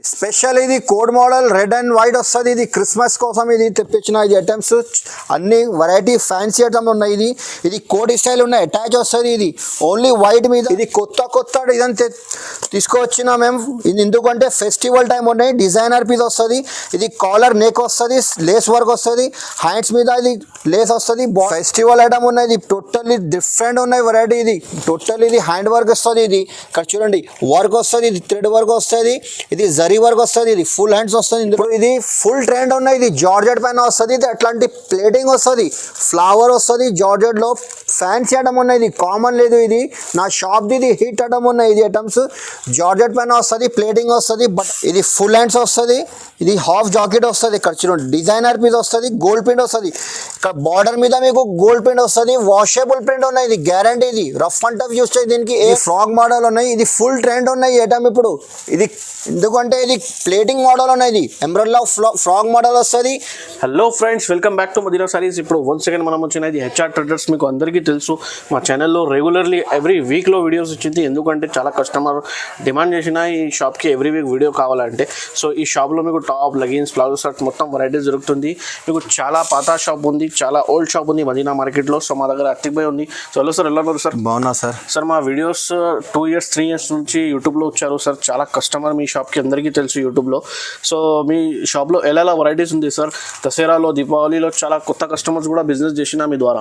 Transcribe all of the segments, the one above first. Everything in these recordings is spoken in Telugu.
స్పెషల్ ఇది code model red and white వస్తుంది. ఇది క్రిస్మస్ కోసం ఇది తెప్పించిన ఇది ఐటమ్స్ అన్ని వెరైటీ ఫ్యాన్సీ ఐటమ్ ఉన్నాయి. ఇది కోడ్ స్టైల్ ఉన్నాయి, అటాచ్ వస్తుంది. ఇది ఓన్లీ వైట్ మీద ఇది కొత్త డిజైన్ తీసుకువచ్చిన మేము. ఇది ఎందుకంటే ఫెస్టివల్ టైం ఉన్నాయి. డిజైనర్ పీస్ వస్తుంది. ఇది కాలర్ నెక్ వస్తుంది, లేస్ వర్క్ వస్తుంది, హ్యాండ్స్ మీద ఇది లేస్ వస్తుంది. ఫెస్టివల్ ఐటమ్ ఉన్నాయి. ఇది టోటల్లీ డిఫరెంట్ ఉన్నాయి వెరైటీ. ఇది టోటల్ ఇది హ్యాండ్ వర్క్ వస్తుంది. ఇది ఇక్కడ చూడండి వర్క్ వస్తుంది. ఇది థ్రెడ్ వర్క్ వస్తుంది. ఇది జరీ వర్క్ వస్తుంది. ఇది ఫుల్ హ్యాండ్స్ వస్తుంది. ఇందులో ఇది ఫుల్ ట్రెండ్ ఉన్నాయి. ఇది జార్జెట్ పైన వస్తుంది. ఇది అట్లాంటి ప్లేటింగ్ వస్తుంది, ఫ్లవర్ వస్తుంది. జార్జెట్ లో ఫ్యాన్సీ ఐటమ్ ఉన్నాయి. ఇది కామన్ లేదు. ఇది నా షాప్ ఇది హిట్ ఐటమ్ ఉన్నాయి. ఇది ఐటమ్స్ జార్జెట్ పైన వస్తుంది, ప్లేటింగ్ వస్తుంది. బట్ ఇది ఫుల్ హ్యాండ్స్ వస్తుంది. ఇది హాఫ్ జాకెట్ వస్తుంది. ఇక్కడ చూడండి డిజైనర్ పీస్ వస్తుంది, గోల్డ్ ప్రింట్ వస్తుంది. ఇక్కడ బార్డర్ మీద మీకు గోల్డ్ ప్రింట్ వస్తుంది. వాషబుల్ ప్రింట్ ఉన్నాయి. ఇది గ్యారంటీ. ఇది రఫ్ అండ్ టఫ్ యూస్ చేసి దీనికి ఏ ఫ్రాక్ మోడల్ ఉన్నాయి. ఇది ఫుల్ ట్రెండ్ ఉన్నాయి ఈ ఐటమ్ ఇప్పుడు. ఇది ఎందుకంటే ఇది ప్లేటింగ్ మోడల్ ఉన్నాయి. ఇది ఎంబ్రాయిడరీ ఫ్రాక్ మోడల్ వస్తుంది. Hello friends, welcome back to Madina sarees. ఇప్పుడు వన్ సెకండ్ మనం వచ్చినది హెచ్ఆర్ ట్రేడర్స్. మీకు అందరికీ తెలుసు మా ఛానల్లో రెగ్యులర్లీ ఎవ్రీ వీక్లో వీడియోస్ వచ్చింది. ఎందుకంటే చాలా కస్టమర్ డిమాండ్ చేసిన ఈ షాప్కి ఎవ్రీ వీక్ వీడియో కావాలంటే. సో ఈ షాప్లో మీకు టాప్, లెగిన్స్, ప్లాజో షర్ట్స్ మొత్తం వెరైటీస్ దొరుకుతుంది. మీకు చాలా పాత షాప్ ఉంది, చాలా ఓల్డ్ షాప్ ఉంది మదీనా మార్కెట్లో. సో మా దగ్గర అతిక్ భాయ్ ఉంది. సో హలో సార్, ఎలా ఉన్నారు సార్? బాగున్నా సార్. సార్ మా వీడియోస్ 2 years 3 years నుంచి యూట్యూబ్లో వచ్చారు సార్. చాలా కస్టమర్ మీ షాప్కి అందరికీ తెలుసు యూట్యూబ్లో. సో మీ షాప్లో ఎలా వెరైటీస్ ఉంది సార్? దసరాలో, దీపావళిలో చాలా కొత్త కస్టమర్స్ కూడా బిజినెస్ చేసిన మీ ద్వారా.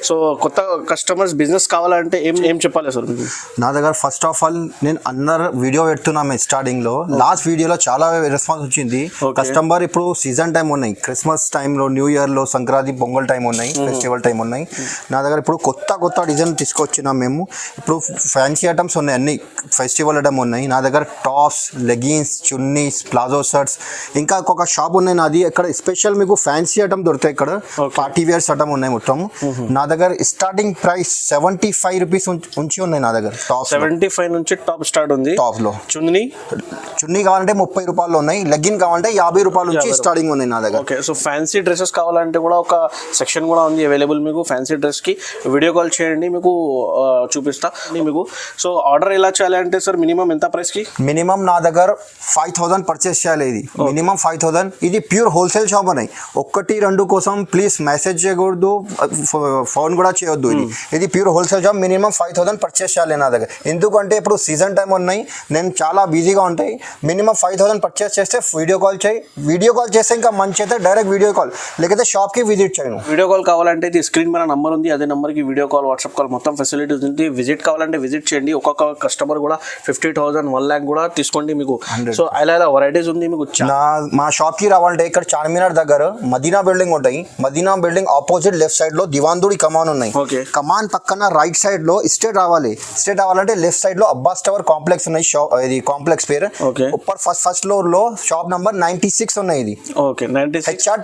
సో కొత్త కస్టమర్స్ బిజినెస్ కావాలంటే ఏం చెప్పాలి సార్ మీకు? నా దగ్గర ఫస్ట్ ఆఫ్ ఆల్ నేను అందరు వీడియో పెడుతున్నాము స్టార్టింగ్ లో. లాస్ట్ వీడియోలో చాలా రెస్పాన్స్ వచ్చింది. కస్టమర్ ఇప్పుడు సీజన్ టైం ఉన్నాయి, క్రిస్మస్ టైంలో, న్యూ ఇయర్ లో, సంక్రాంతి, పొంగల్ టైం ఉన్నాయి, ఫెస్టివల్ టైం ఉన్నాయి. నా దగ్గర ఇప్పుడు కొత్త డిజైన్ తీసుకొచ్చినాం మేము. ఇప్పుడు ఫ్యాన్సీ ఐటమ్స్ ఉన్నాయి, అన్ని ఫెస్టివల్ ఐటమ్ ఉన్నాయి. నా దగ్గర tops, leggings, chunnis, palazzo shirts, ఇంకా ఒక షాప్ ఉన్నాయి నాది. ఇక్కడ స్పెషల్ మీకు ఫ్యాన్సీ ఐటమ్ దొరుకుతాయి. ఇక్కడ పార్టీ వేర్స్ ఐటమ్ ఉన్నాయి మొత్తం. నా దగ్గర స్టార్టింగ్ ప్రైస్ 75 రూపీస్ ఉంచి ఉన్నాయి నా దగ్గర. టాప్ 75 నుంచి టాప్ స్టార్ట్ ఉంది. టాప్ లో చున్నీ కావాలంటే 30 రూపాయలు ఉన్నాయి. లెగ్గిన్ కావాలంటే 50 రూపాయల నుంచి స్టార్టింగ్ ఉన్నాయి నా దగ్గర. ఓకే, సో ఫ్యాన్సీ డ్రెస్సెస్ కావాలంటే కూడా ఒక సెక్షన్ కూడా ఉంది అవైలబుల్ మీకు. ఫ్యాన్సీ డ్రెస్ కి వీడియో కాల్ చేయండి, మీకు చూపిస్తా మీకు. సో ఆర్డర్ ఎలా చేయాలంటే సార్ మినిమం ఎంత ప్రైస్ కి? మినిమం నా దగ్గర 5000 పర్చేస్ చేయాలి. ఇది మినిమం 5000. ఇది ప్యూర్ హోల్సేల్ షాప్ ఉన్నాయి. 1-2 కోసం ప్లీజ్ మెసేజ్ చేయకూడదు, ఫోన్ కూడా చేయొద్దు. ఇది pure wholesale shop. Minimum 5000 purchase చేయాలి నా దగ్గర. ఎందుకంటే ఇప్పుడు సీజన్ టైం ఉన్నాయి, నేను చాలా బిజీగా ఉంటాయి. మినిమం 5000 పర్చేస్ చేస్తే వీడియో కాల్ చేయి. వీడియో కాల్ చేస్తే ఇంకా మంచి అయితే డైరెక్ట్ వీడియో కాల్, లేకపోతే షాప్కి విజిట్ చేయను. వీడియో కాల్ కావాలంటే ఇది స్క్రీన్ మీద నంబర్ ఉంది, అదే నెంబర్కి వీడియో కాల్, వాట్సాప్ కాల్ మొత్తం ఫెసిలిటీస్ ఉంది. విజిట్ కావాలంటే విజిట్ చేయండి. ఒక్కొక్క కస్టమర్ కూడా 50,000, 1 lakh కూడా తీసుకోండి మీకు. సో అలా వెరైటీస్ ఉంది మీకు. మా షాప్కి రావాలంటే ఇక్కడ చార్మినార్ దగ్గర మదీనా బిల్డింగ్ ఉంటాయి. Madina building opposite left side లో దివాందుడి కమాన్ ఉన్నాయి. కమాన్ పక్కన రైట్ సైడ్ లో స్ట్రేట్ రావాలంటే లెఫ్ట్ సైడ్ లో అబ్బాస్ టవర్ కాంప్లెక్స్ ఉన్నాయి. ఇది కాంప్లెక్స్ పేరు. ఫస్ట్ ఫ్లోర్ లో షాప్ నంబర్ 96 ఉన్నాయి. ఇది ఓకే, 96 హెచ్ఆర్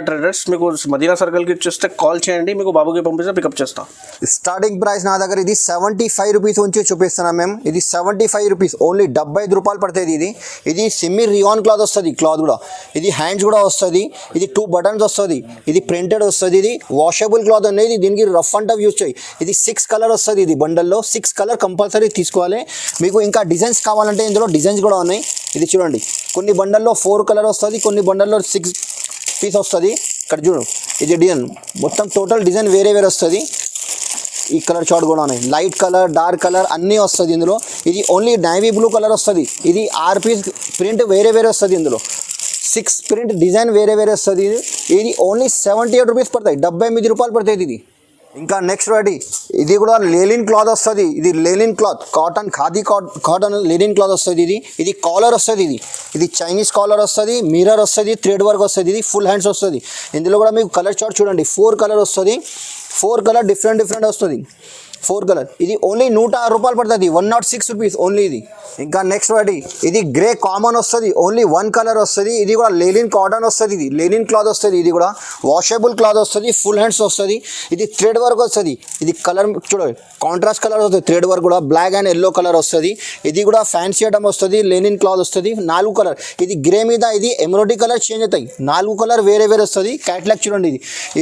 ట్రేడర్స్. మీకు మదీనా సర్కిల్ కి చూస్తే కాల్ చేయండి, మీకు బాబుకి పంపిస్తే పికప్ చేస్తాం. స్టార్టింగ్ ప్రైస్ నా దగ్గర ఇది 75 రూపీస్ నుంచి చూపిస్తున్నాం మేము. ఇది 75 రూపీస్ ఓన్లీ 75 రూపాయలు పడుతుంది. ఇది సెమీ రియాన్ క్లాత్ వస్తుంది. క్లాత్ కూడా ఇది హ్యాండ్స్ కూడా వస్తుంది. ఇది 2 buttons వస్తుంది. ఇది ప్రింటెడ్ వస్తుంది. ఇది వాషబుల్ క్లాత్ అనేది. దీనికి రఫ్ అండ్ టఫ్ యూస్ చేయి. ఇది 6 కలర్ వస్తుంది. ఇది బండల్లో 6 కలర్ కంపల్సరీ తీసుకోవాలి. మీకు ఇంకా డిజైన్స్ కావాలంటే ఇందులో డిజైన్స్ కూడా ఉన్నాయి. ఇది చూడండి, కొన్ని బండల్లో 4 కలర్ వస్తుంది, కొన్ని బండల్లో 6 పీస్ వస్తుంది. ఇక్కడ చూడు, ఇది డిజైన్ మొత్తం టోటల్ డిజైన్ వేరే వస్తుంది. ఈ కలర్ చార్ట్ కూడా ఉన్నాయి. లైట్ కలర్, డార్క్ కలర్ అన్నీ వస్తుంది ఇందులో. ఇది ఓన్లీ నేవీ బ్లూ కలర్ వస్తుంది. ఇది 6 పీస్ ప్రింట్ వేరే వస్తుంది. ఇందులో 6 ప్రింట్ డిజైన్ వేరే వస్తుంది. ఇది ఓన్లీ 78 రూపీస్ పడతాయి, 78 రూపాయలు పడుతుంది ఇది. ఇంకా నెక్స్ట్ వెరైటీ, ఇది కూడా లెనిన్ క్లాత్ వస్తుంది. ఇది linen cloth, cotton, khadi cotton linen cloth వస్తుంది. ఇది కాలర్ వస్తుంది. ఇది చైనీస్ కాలర్ వస్తుంది, మిర్రర్ వస్తుంది, థ్రెడ్ వర్క్ వస్తుంది. ఇది ఫుల్ హ్యాండ్స్ వస్తుంది. ఇందులో కూడా మీకు కలర్ చార్ట్ చూడండి, 4 కలర్ వస్తుంది. 4 కలర్ డిఫరెంట్ వస్తుంది. 4 కలర్. ఇది ఓన్లీ 106 రూపాయలు పడుతుంది, 106 రూపీస్ ఓన్లీ ఇది. ఇంకా నెక్స్ట్ వెరైటీ, ఇది గ్రే కామన్ వస్తుంది. ఓన్లీ 1 కలర్ వస్తుంది. ఇది కూడా లెనిన్ కాటన్ వస్తుంది. ఇది లెనిన్ క్లాత్ వస్తుంది. ఇది కూడా వాషబుల్ క్లాత్ వస్తుంది. ఫుల్ హ్యాండ్స్ వస్తుంది. ఇది థ్రెడ్ వర్క్ వస్తుంది. ఇది కలర్ చూడండి, కాంట్రాస్ట్ కలర్ వస్తుంది. థ్రెడ్ వర్క్ కూడా బ్లాక్ అండ్ ఎల్లో కలర్ వస్తుంది. ఇది కూడా ఫ్యాన్సీ ఐటమ్ వస్తుంది. లెనిన్ క్లాత్ వస్తుంది. 4 కలర్. ఇది గ్రే మీద ఇది ఎమరోడీ కలర్ చేంజ్ అవుతాయి. 4 కలర్ వేరే వస్తుంది. క్యాట్లాగ్ చూడండి.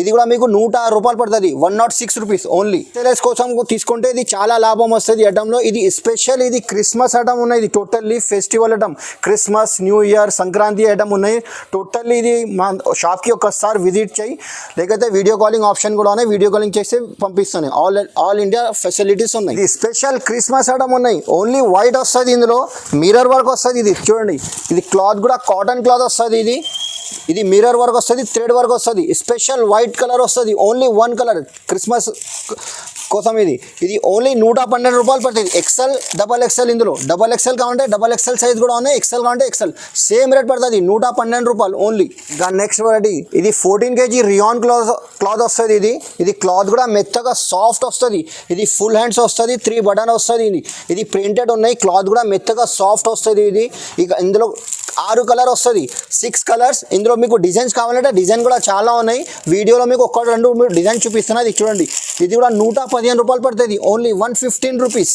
ఇది కూడా మీకు 106 రూపాయలు పడుతుంది, 106 రూపీస్ ఓన్లీ. సేల్స్ కోసం తీసుకుంటే ఇది చాలా లాభం వస్తుంది ఐటమ్లో. ఇది స్పెషల్, ఇది క్రిస్మస్ ఐటమ్ ఉన్నాయి, ఇది totally festival item. Christmas, new year, Sankranti item ఉన్నాయి టోటల్లీ. ఇది మా షాప్కి ఒకసారి విజిట్ చేయి, లేకపోతే వీడియో కాలింగ్ ఆప్షన్ కూడా ఉన్నాయి, వీడియో కాలింగ్ చేస్తే పంపిస్తాను. ఆల్ ఇండియా ఫెసిలిటీస్ ఉన్నాయి. ఇది స్పెషల్ క్రిస్మస్ ఐటమ్ ఉన్నాయి, ఓన్లీ వైట్ వస్తుంది, ఇందులో మిర్రర్ వర్క్ వస్తుంది. ఇది చూడండి, ఇది క్లాత్ కూడా కాటన్ క్లాత్ వస్తుంది. ఇది మిర్రర్ వర్క్ వస్తుంది, థ్రెడ్ వర్క్ వస్తుంది, స్పెషల్ వైట్ కలర్ వస్తుంది, ఓన్లీ వన్ కలర్ క్రిస్మస్ కోసం. ఇది ఓన్లీ 112 రూపాయలు పడుతుంది. ఎక్సెల్, డబల్ ఎక్సెల్, ఇందులో డబల్ ఎక్సెల్ కావాలంటే డబల్ ఎక్సెల్ సైజ్ కూడా ఉన్నాయి, ఎక్సెల్ కావాలంటే ఎక్సెల్, సేమ్ రేట్ పడుతుంది, 112 రూపాయలు ఓన్లీ. దాని నెక్స్ట్ వెరైటీ ఇది 14 kg రియాన్ క్లాత్ వస్తుంది. ఇది క్లాత్ కూడా మెత్తగా సాఫ్ట్ వస్తుంది. ఇది ఫుల్ హ్యాండ్స్ వస్తుంది, 3 బటన్ వస్తుంది. ఇది ప్రింటెడ్ ఉన్నాయి, క్లాత్ కూడా మెత్తగా సాఫ్ట్ వస్తుంది. ఇక ఇందులో 6 కలర్ వస్తుంది, 6 కలర్స్. ఇందులో మీకు డిజైన్స్ కావాలంటే డిజైన్ కూడా చాలా ఉన్నాయి, వీడియోలో మీకు 1-2 డిజైన్ చూపిస్తున్నా. ఇది చూడండి, ఇది కూడా 115 రూపాయలు పడుతుంది, only 115 rupees.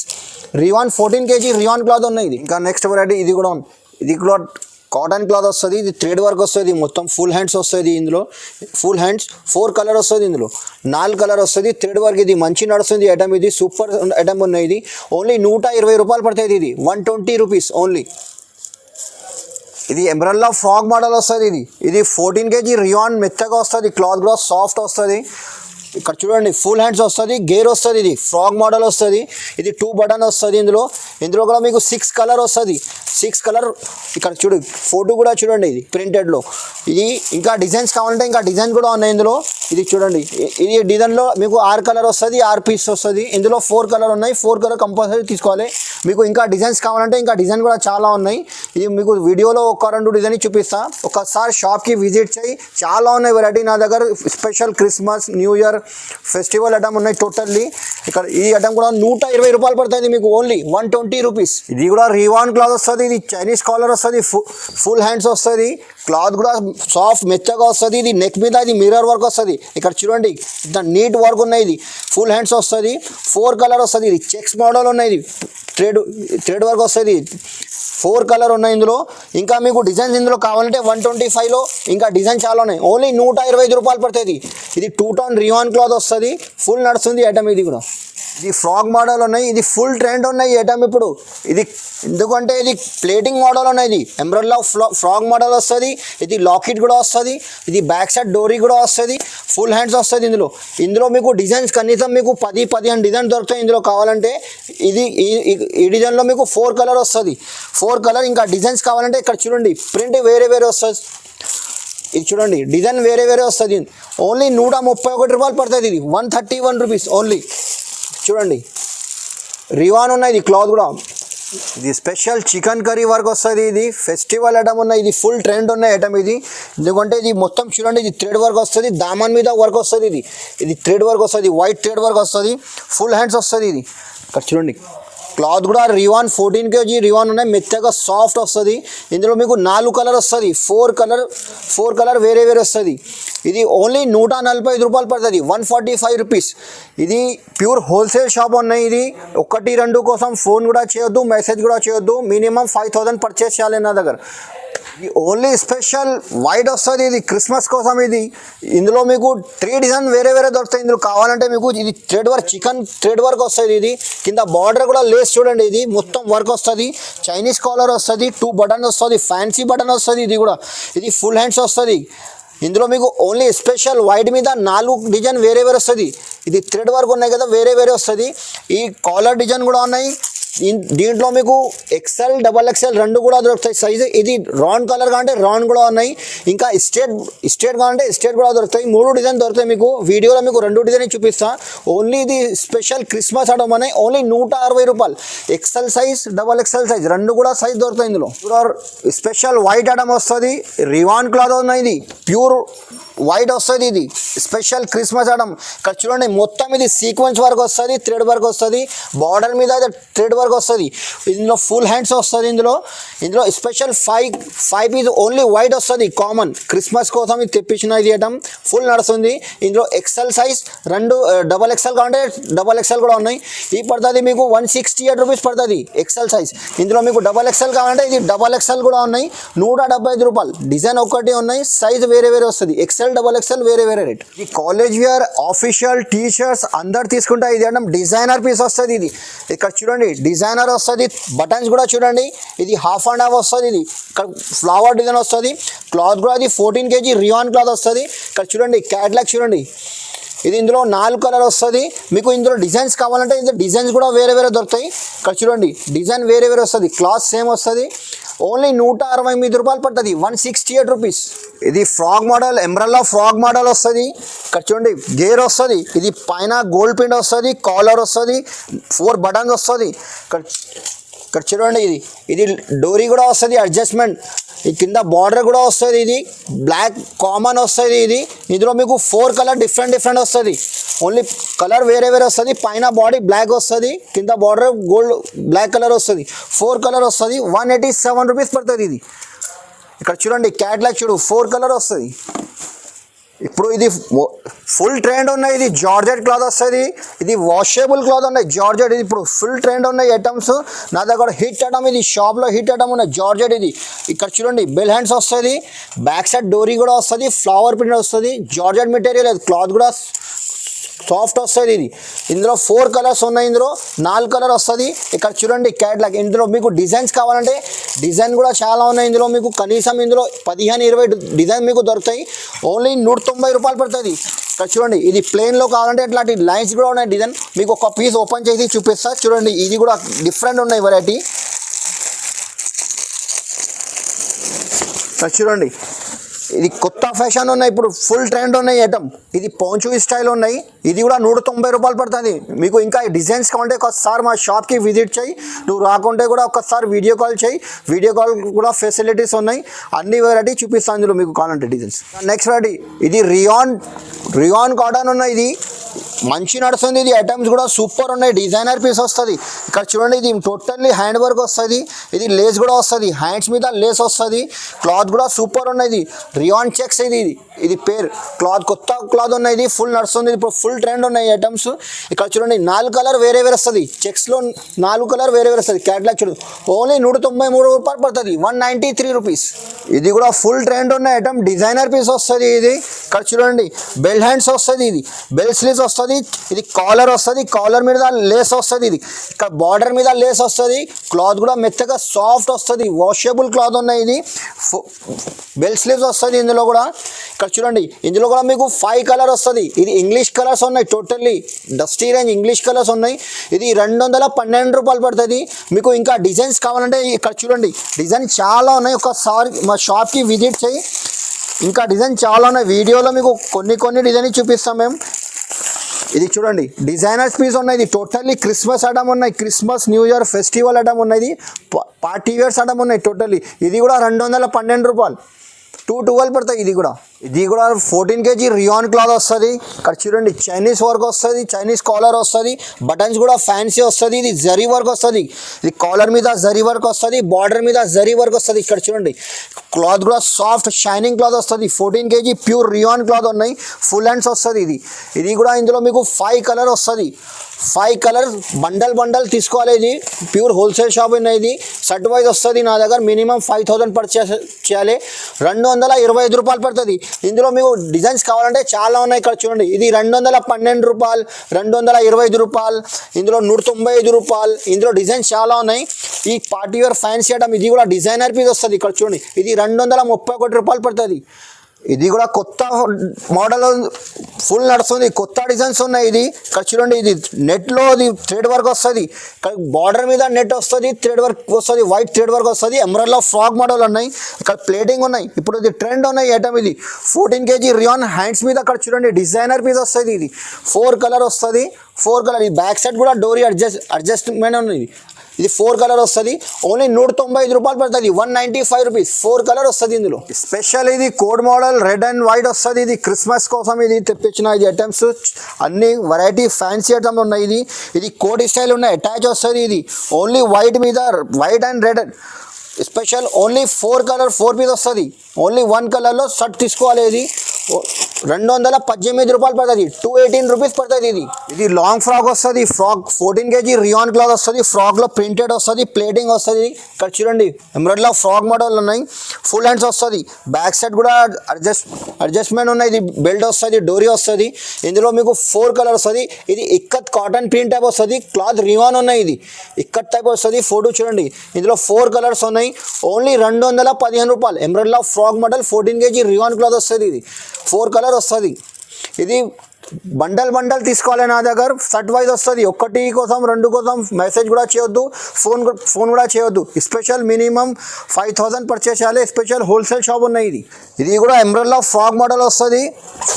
Rayon 14 kg rayon cloth ఉన్నాయి. ఇంకా నెక్స్ట్ వెరైటీ ఇది కూడా కాటన్ క్లాత్ వస్తుంది. ఇది థ్రెడ్ వర్క్ వస్తుంది, మొత్తం ఫుల్ హ్యాండ్స్ వస్తుంది. ఇందులో ఫుల్ హ్యాండ్స్ 4 కలర్ వస్తుంది, ఇందులో 4 కలర్ వస్తుంది, థ్రెడ్ వర్క్. ఇది మంచి నడుస్తుంది ఐటమ్, ఇది సూపర్ ఐటమ్ ఉన్నాయి. ఇది ఓన్లీ 120 రూపాయలు పడుతుంది, ఇది 120 రూపీస్ ఓన్లీ. ఇది ఎంబ్రెల్లా ఫ్రాక్ మోడల్ వస్తుంది. ఇది 14 kg రియాన్ మెత్తగా వస్తుంది, క్లాత్ కూడా సాఫ్ట్ వస్తుంది. ఇక్కడ చూడండి, ఫుల్ హ్యాండ్స్ వస్తుంది, గేర్ వస్తుంది. ఇది ఫ్రాక్ మోడల్ వస్తుంది. ఇది 2 బటన్ వస్తుంది. ఇందులో కూడా మీకు 6 కలర్ వస్తుంది, 6 కలర్. ఇక్కడ ఫోటో కూడా చూడండి, ఇది ప్రింటెడ్లో. ఇది ఇంకా డిజైన్స్ కావాలంటే ఇంకా డిజైన్ కూడా ఉన్నాయి ఇందులో. ఇది చూడండి, ఇది డిజైన్లో మీకు 6 కలర్ వస్తుంది, 6 పీస్ వస్తుంది. ఇందులో 4 కలర్ ఉన్నాయి, 4 కలర్ కంపల్సరీ తీసుకోవాలి. మీకు ఇంకా డిజైన్స్ కావాలంటే ఇంకా డిజైన్ కూడా చాలా ఉన్నాయి. ఇది మీకు వీడియోలో 1-2 డిజైన్ చూపిస్తా, ఒకసారి షాప్కి విజిట్ చేయి. చాలా ఉన్నాయి వెరైటీ నా దగ్గర. Special Christmas, new year festival item ఉన్నాయి టోటల్లీ. ఇక్కడ ఈ ఐటమ్ కూడా 120 రూపాయలు పడుతుంది మీకు, ఓన్లీ 120 రూపీస్. ఇది కూడా రివాన్ క్లాత్ వస్తుంది, ఇది చైనీస్ కాలర్ వస్తుంది, ఫుల్ హ్యాండ్స్ వస్తుంది, క్లాత్ కూడా సాఫ్ట్ మెత్తగా వస్తుంది. ఇది నెక్ మీద ఇది మిర్రర్ వర్క్ వస్తుంది. ఇక్కడ చూడండి, ఇంత నీట్ వర్క్ ఉన్నాయి. ఇది ఫుల్ హ్యాండ్స్ వస్తుంది, 4 కలర్ వస్తుంది. ఇది చెక్స్ మోడల్ ఉన్నాయి, ఇది థ్రెడ్ వర్క్ వస్తుంది, 4 కలర్ ఉన్నాయి ఇందులో. ఇంకా మీకు డిజైన్స్ ఇందులో కావాలంటే 125లో ఇంకా డిజైన్ చాలా ఉన్నాయి, ఓన్లీ 125 రూపాయలు పడుతుంది. ఇది 2 టోన్ రియాన్ క్లాత్ వస్తుంది, ఫుల్ నడుస్తుంది ఐటమ్. ఇది కూడా ఇది ఫ్రాక్ మోడల్ ఉన్నాయి, ఇది ఫుల్ ట్రెండ్ ఉన్నాయి ఐటమ్ ఇప్పుడు. ఇది ఎందుకంటే ఇది ప్లేటింగ్ మోడల్ ఉన్నాయి, ఇది ఎంబ్రెల్లా ఫ్రాక్ మోడల్ వస్తుంది. ఇది లాకెట్ కూడా వస్తుంది, ఇది బ్యాక్ సైడ్ డోరీ కూడా వస్తుంది, ఫుల్ హ్యాండ్స్ వస్తుంది. ఇందులో మీకు డిజైన్స్ కనీసం మీకు 10-15 డిజైన్ దొరుకుతాయి ఇందులో కావాలంటే. ఈ డిజైన్లో మీకు 4 కలర్ వస్తుంది, 4 కలర్. ఇంకా డిజైన్స్ కావాలంటే ఇక్కడ చూడండి, ప్రింట్ వేరే వస్తుంది. ఇది చూడండి, డిజైన్ వేరే వస్తుంది, ఓన్లీ 131 రూపాయలు పడుతుంది. ఇది 131 రూపీస్ ఓన్లీ. చూడండి, రివాన్ ఉన్నాయి, ఇది క్లాత్ కూడా. ఇది స్పెషల్ చికెన్ కర్రీ వర్క్ వస్తుంది. ఇది ఫెస్టివల్ ఐటమ్ ఉన్నాయి, ఇది ఫుల్ ట్రెండ్ ఉన్నాయి ఐటమ్. ఇది ఎందుకంటే ఇది మొత్తం చూడండి, ఇది థ్రెడ్ వర్క్ వస్తుంది, దామన్ మీద వర్క్ వస్తుంది. ఇది థ్రెడ్ వర్క్ వస్తుంది, వైట్ థ్రెడ్ వర్క్ వస్తుంది, ఫుల్ హ్యాండ్స్ వస్తుంది. ఇది ఇక్కడ చూడండి, క్లాత్ కూడా రివాన్ 14 kg రివాన్ ఉన్నాయి, మెత్తగా సాఫ్ట్ వస్తుంది. ఇందులో మీకు 4 కలర్ వస్తుంది, 4 కలర్ వేరే వస్తుంది. ఇది ఓన్లీ 145 రూపాయలు పడుతుంది, 145 రూపీస్. ఇది ప్యూర్ హోల్సేల్ షాప్ ఉన్నాయి. ఇది 1-2 కోసం ఫోన్ కూడా చేయొద్దు, మెసేజ్ కూడా చేయొద్దు, మినిమం 5000 పర్చేస్ చేయాలి నా దగ్గర. ఓన్లీ స్పెషల్ వైట్ వస్తుంది, ఇది క్రిస్మస్ కోసం. ఇందులో మీకు 3 డిజైన్ వేరే దొరుకుతాయి. ఇందులో కావాలంటే మీకు ఇది thread work, chicken thread work వస్తుంది. ఇది కింద బార్డర్ కూడా లేస్ చూడండి, ఇది మొత్తం వర్క్ వస్తుంది, చైనీస్ కాలర్ వస్తుంది, 2 బటన్ వస్తుంది, ఫ్యాన్సీ బటన్ వస్తుంది. ఇది ఫుల్ హ్యాండ్స్ వస్తుంది. ఇందులో మీకు ఓన్లీ స్పెషల్ వైట్ మీద 4 డిజైన్ వేరే వస్తుంది. ఇది థ్రెడ్ వర్క్ ఉన్నాయి కదా, వేరే వస్తుంది. ఈ కాలర్ డిజైన్ కూడా ఉన్నాయి. దీంట్లో మీకు ఎక్సెల్, డబల్ ఎక్సెల్ 2 కూడా దొరుకుతాయి సైజు. ఇది రౌండ్ కలర్ కావాలంటే రౌండ్ కూడా ఉన్నాయి, ఇంకా స్ట్రేట్ కావాలంటే స్ట్రేట్ కూడా దొరుకుతాయి. 3 డిజైన్ దొరుకుతాయి మీకు. వీడియోలో మీకు 2 డిజైన్ చూపిస్తా. ఓన్లీ ఇది స్పెషల్ క్రిస్మస్ ఐటమ్ ఉన్నాయి, ఓన్లీ 160 రూపాయలు. XL size, double XL size 2 కూడా సైజ్ దొరుకుతాయి ఇందులో. స్పెషల్ వైట్ ఐటమ్ వస్తుంది, రివాన్ క్లాత్ ఉన్నాయి, ఇది ప్యూర్ వైట్ వస్తుంది. ఇది స్పెషల్ క్రిస్మస్ ఐటమ్. ఇక్కడ చూడండి, మొత్తం ఇది సీక్వెన్స్ వర్క్ వస్తుంది, థ్రెడ్ వర్క్ వస్తుంది, బార్డర్ మీద థ్రెడ్ వర్క్ వర్క్ వస్తుంది. ఇందులో ఫుల్ హ్యాండ్స్ వస్తుంది. ఇందులో special five piece only white వస్తుంది కామన్. క్రిస్మస్ కోసం ఇది తెప్పించిన ఇది ఐటమ్ ఫుల్ నడుస్తుంది. ఇందులో ఎక్సెల్ సైజ్ 2 డబల్ ఎక్సెల్ కావాలంటే డబల్ ఎక్సెల్ కూడా ఉన్నాయి. ఈ పడుతుంది మీకు 168 రూపీస్ పడుతుంది ఎక్సెల్ సైజ్. ఇందులో మీకు డబల్ ఎక్సెల్ కావాలంటే ఇది డబల్ ఎక్సెల్ కూడా ఉన్నాయి, 175 రూపాయలు. డిజైన్ ఒక్కటి ఉన్నాయి, సైజ్ వేరే వేరే వస్తుంది. ఎక్సెల్ డబల్ ఎక్సెల్ వేరే వేరే రేట్. ఈ college wear official T shirts అందరు తీసుకుంటే ఇది అంటే డిజైనర్ పీస్ వస్తుంది. ఇది ఇక్కడ చూడండి డిజైనర్ వస్తుంది. బటన్స్ కూడా చూడండి, ఇది హాఫ్ అండ్ హాఫ్ వస్తుంది. ఇది ఇక్కడ ఫ్లవర్ డిజైన్ వస్తుంది. క్లాత్ కూడా అది 14 kg రియాన్ క్లాత్ వస్తుంది. ఇక్కడ చూడండి క్యాట్లాగ్ చూడండి, ఇది ఇందులో 4 కలర్ వస్తుంది. మీకు ఇందులో డిజైన్స్ కావాలంటే ఇందులో డిజైన్స్ కూడా వేరే వేరే దొరుకుతాయి. ఇక్కడ చూడండి డిజైన్ వేరే వేరే వస్తుంది, క్లాత్ సేమ్ వస్తుంది. ఓన్లీ 168 రూపాయలు పడుతుంది, 168 రూపీస్. ఇది frock model, umbrella frock model వస్తుంది. ఇక్కడ చూడండి గేర్ వస్తుంది. ఇది పైన గోల్డ్ ప్రింట్ వస్తుంది, కాలర్ వస్తుంది, 4 బటన్స్ వస్తుంది. ఇక్కడ చూడండి ఇది డోరీ కూడా వస్తుంది, అడ్జస్ట్మెంట్. ఈ కింద బార్డర్ కూడా వస్తుంది. ఇది బ్లాక్ కామన్ వస్తుంది. ఇందులో మీకు 4 కలర్ డిఫరెంట్ వస్తుంది. ఓన్లీ కలర్ వేరే వేరే వస్తుంది. పైన బాడీ బ్లాక్ వస్తుంది, కింద బార్డర్ గోల్డ్ బ్లాక్ కలర్ వస్తుంది. 4 కలర్ వస్తుంది, 187 రూపీస్ పడుతుంది. ఇది ఇక్కడ చూడండి క్యాట్లాగ్ చూడు, 4 కలర్ వస్తుంది. ఇప్పుడు ఇది ఫుల్ ట్రెండ్ ఉన్నాయి. ఇది జార్జెట్ క్లాత్ వస్తుంది. ఇది వాషబుల్ క్లాత్ ఉన్నాయి జార్జెట్. ఇది ఇప్పుడు ఫుల్ ట్రెండ్ ఉన్నాయి ఐటమ్స్. నా దగ్గర హిట్ ఐటమ్, ఇది షాప్లో హిట్ ఐటమ్ ఉన్నాయి జార్జెట్. ఇది ఇక్కడ చూడండి బెల్ హ్యాండ్స్ వస్తుంది, బ్యాక్ సైడ్ డోరీ కూడా వస్తుంది, ఫ్లవర్ ప్రింట్ వస్తుంది. జార్జెట్ మెటీరియల్, అది క్లాత్ కూడా సాఫ్ట్ వస్తుంది. ఇందులో 4 కలర్స్ ఉన్నాయి, ఇందులో 4 కలర్ వస్తుంది. ఇక్కడ చూడండి క్యాట్లాగ్. ఇందులో మీకు డిజైన్స్ కావాలంటే డిజైన్ కూడా చాలా ఉన్నాయి. ఇందులో మీకు కనీసం ఇందులో 15-20 డిజైన్ మీకు దొరుకుతాయి. ఓన్లీ 190 రూపాయలు పడుతుంది. ఇక్కడ చూడండి ఇది ప్లెయిన్లో కావాలంటే ఇట్లాంటి లైన్స్ కూడా ఉన్నాయి డిజైన్. మీకు ఒక పీస్ ఓపెన్ చేసి చూపిస్తా చూడండి. ఇది కూడా డిఫరెంట్ ఉన్నాయి వెరైటీ. ఇక్కడ చూడండి ఇది కొత్త ఫ్యాషన్ ఉన్నాయి, ఇప్పుడు ఫుల్ ట్రెండ్ ఉన్నాయి ఐటమ్. ఇది పోంచు స్టైల్ ఉన్నాయి. ఇది కూడా 190 రూపాయలు పడుతుంది. మీకు ఇంకా డిజైన్స్ కావాలంటే ఒకసారి మా షాప్కి విజిట్ చేయి. నువ్వు రాకుంటే కూడా ఒకసారి వీడియో కాల్ చేయి. వీడియో కాల్ కూడా ఫెసిలిటీస్ ఉన్నాయి. అన్ని వెరైటీ చూపిస్తాను ఇందులో మీకు కావాలంటే డిజైన్స్. నెక్స్ట్ వెరైటీ ఇది రియాన్ కాటన్ ఉన్నాయి. ఇది మంచి నడుస్తుంది. ఇది ఐటమ్స్ కూడా సూపర్ ఉన్నాయి, డిజైనర్ పీస్ వస్తుంది. ఇక్కడ చూడండి ఇది టోటల్లీ హ్యాండ్ వర్క్ వస్తుంది. ఇది లేస్ కూడా వస్తుంది, హ్యాండ్స్ మీద లేస్ వస్తుంది. క్లాత్ కూడా సూపర్ ఉన్నాయి. రియాన్ చెక్స్ ఇది పేరు క్లాత్, కొత్త క్లాత్ ఉన్నాయి. ఇది ఫుల్ నడుస్తుంది. ఇప్పుడు ఫుల్ ట్రెండ్ ఉన్నాయి ఐటమ్స్. ఇక్కడ చూడండి 4 కలర్ వేరే వేరే వస్తుంది. చెక్స్లో 4 కలర్ వేరే వేరే వస్తుంది. క్యాట్లాగ్ చూడండి ఓన్లీ 193 రూపాయలు పడుతుంది, 193 రూపీస్. ఇది కూడా ఫుల్ ట్రెండ్ ఉన్న ఐటమ్, డిజైనర్ పీస్ వస్తుంది. ఇది ఇక్కడ చూడండి బెల్ హ్యాండ్స్ వస్తుంది, ఇది బెల్ స్లీవ్స్ వస్తుంది. ఇది కాలర్ వస్తుంది, కాలర్ మీద లేస్ వస్తుంది. ఇది ఇక్కడ బార్డర్ మీద లేస్ వస్తుంది. క్లాత్ కూడా మెత్తగా సాఫ్ట్ వస్తుంది, వాషబుల్ క్లాత్ ఉన్నాయి. ఇది బెల్ స్లీవ్స్ వస్తుంది. ఇందులో కూడా ఇక్కడ చూడండి ఇందులో కూడా మీకు 5 కలర్ వస్తుంది. ఇది ఇంగ్లీష్ కలర్స్ ఉన్నాయి, totally dusty range English colours ఉన్నాయి. ఇది 212 రూపాయలు పడుతుంది. మీకు ఇంకా డిజైన్స్ కావాలంటే ఇక్కడ చూడండి డిజైన్ చాలా ఉన్నాయి. ఒకసారి మా షాప్కి విజిట్ చేయి, ఇంకా డిజైన్ చాలా ఉన్నాయి. వీడియోలో మీకు కొన్ని డిజైన్ చూపిస్తాం మేము. ఇది చూడండి డిజైనర్స్ పీస్ ఉన్నాయి. ఇది టోటల్లీ క్రిస్మస్ ఐటమ్ ఉన్నాయి, Christmas new year festival item ఉన్నది, పార్టీ వేర్స్ ఐటమ్ ఉన్నాయి టోటల్లీ. ఇది కూడా 212 రూపాయలు, 212 పడతాయి. ఇది కూడా 14 kg రియాన్ క్లాత్ వస్తుంది. ఇక్కడ చూడండి చైనీస్ వర్క్ వస్తుంది, చైనీస్ కాలర్ వస్తుంది, బటన్స్ కూడా ఫ్యాన్సీ వస్తుంది. ఇది జరీ వర్క్ వస్తుంది. ఇది కాలర్ మీద జరీ వర్క్ వస్తుంది, బార్డర్ మీద జరీ వర్క్ వస్తుంది. ఇక్కడ చూడండి క్లాత్ కూడా సాఫ్ట్ షైనింగ్ క్లాత్ వస్తుంది. 14 kg ప్యూర్ రియాన్ క్లాత్ ఉన్నాయి. ఫుల్ హ్యాండ్స్ వస్తుంది. ఇది కూడా ఇందులో మీకు 5 కలర్ వస్తుంది. 5 కలర్ బండల్ తీసుకోవాలి. ఇది ప్యూర్ హోల్సేల్ షాప్ ఉన్నాయి. ఇది సెట్ వైజ్ వస్తుంది. నా దగ్గర మినిమం 5000 పర్చేస్ చేయాలి. 225 రూపాయలు పడుతుంది. ఇందులో మీకు డిజైన్స్ కావాలంటే చాలా ఉన్నాయి. ఇక్కడ చూడండి ఇది 212 రూపాయలు, 225 రూపాయలు, ఇందులో 195 రూపాయలు. ఇందులో డిజైన్స్ చాలా ఉన్నాయి. ఈ పార్టీ వేర్ ఫ్యాన్సీ ఐటమ్, ఇది కూడా డిజైనర్ పీస్ వస్తుంది. ఇక్కడ చూడండి ఇది 231 రూపాయలు పడుతుంది. ఇది కూడా కొత్త మోడల్ ఫుల్ నడుస్తుంది, కొత్త డిజైన్స్ ఉన్నాయి. ఇది ఇక్కడ చూడండి ఇది నెట్లో ఇది థ్రెడ్ వర్క్ వస్తుంది. ఇక్కడ బార్డర్ మీద నెట్ వస్తుంది, థ్రెడ్ వర్క్ వస్తుంది, వైట్ థ్రెడ్ వర్క్ వస్తుంది. ఎంబ్రాయిడరీ ఫ్రాక్ మోడల్ ఉన్నాయి. ఇక్కడ ప్లేటింగ్ ఉన్నాయి. ఇప్పుడు ఇది ట్రెండ్ ఉన్నాయి ఐటమ్. ఇది 14 kg రియాన్ హ్యాండ్స్ మీద అక్కడ చూడండి డిజైనర్ పీస్ వస్తుంది. ఇది 4 కలర్ వస్తుంది, 4 కలర్. ఈ బ్యాక్ సైడ్ కూడా డోరీ అడ్జస్ట్మెంట్ ఉంది. ఇది 4 కలర్ వస్తుంది, ఓన్లీ 195 రూపాయలు పడుతుంది, 195 రూపీస్. 4 కలర్ వస్తుంది ఇందులో. స్పెషల్ ఇది code model red and white వస్తుంది. ఇది క్రిస్మస్ కోసం ఇది తెప్పించిన ఇది ఐటమ్స్, అన్ని వెరైటీ ఫ్యాన్సీ ఐటమ్స్ ఉన్నాయి. ఇది కోడ్ స్టైల్ ఉన్నాయి, అటాచ్ వస్తుంది. ఇది ఓన్లీ వైట్ మీద white and red special only 4 colour 4 piece వస్తుంది. ఓన్లీ 1 కలర్లో షర్ట్ తీసుకోవాలి. ఇది 218 రూపాయలు పడుతుంది, 218 రూపీస్ పడుతుంది. ఇది లాంగ్ ఫ్రాక్ వస్తుంది. ఫ్రాక్ 14 kg రియాన్ క్లాత్ వస్తుంది. ఫ్రాక్లో ప్రింటెడ్ వస్తుంది, ప్లేటింగ్ వస్తుంది. ఇక్కడ చూడండి ఎంబ్రాయిడరీలో ఫ్రాక్ మోడల్ ఉన్నాయి, ఫుల్ హ్యాండ్స్ వస్తుంది. బ్యాక్ సైడ్ కూడా అడ్జస్ట్మెంట్ ఉన్నాయి. ఇది బెల్ట్ వస్తుంది, డోరీ వస్తుంది. ఇందులో మీకు 4 కలర్ వస్తుంది. ఇది ఇక్కత్ కాటన్ ప్రింట్ టైప్ వస్తుంది, క్లాత్ రివాన్ ఉన్నాయి. ఇది ఇక్కత్ టైప్ వస్తుంది. ఫోటో చూడండి, ఇందులో 4 కలర్స్ ఉన్నాయి. ఓన్లీ 215 రూపాయలు. ఎంబ్రాయిడరీలో frock model 14 kg rayon cloth వస్తుంది. ఇది 4 కలర్ వస్తుంది. ఇది బండల్ తీసుకోవాలి నా దగ్గర, షర్ట్ వైజ్ వస్తుంది. 1 కోసం 2 కోసం మెసేజ్ కూడా చేయొద్దు, ఫోన్ కూడా చేయొద్దు. స్పెషల్ మినిమం 5000 పర్చేస్ చేయాలి. స్పెషల్ హోల్సేల్ షాప్ ఉన్నాయి. ఇది కూడా ఎంబ్రాయిడరీలో ఫ్రాక్ మోడల్ వస్తుంది.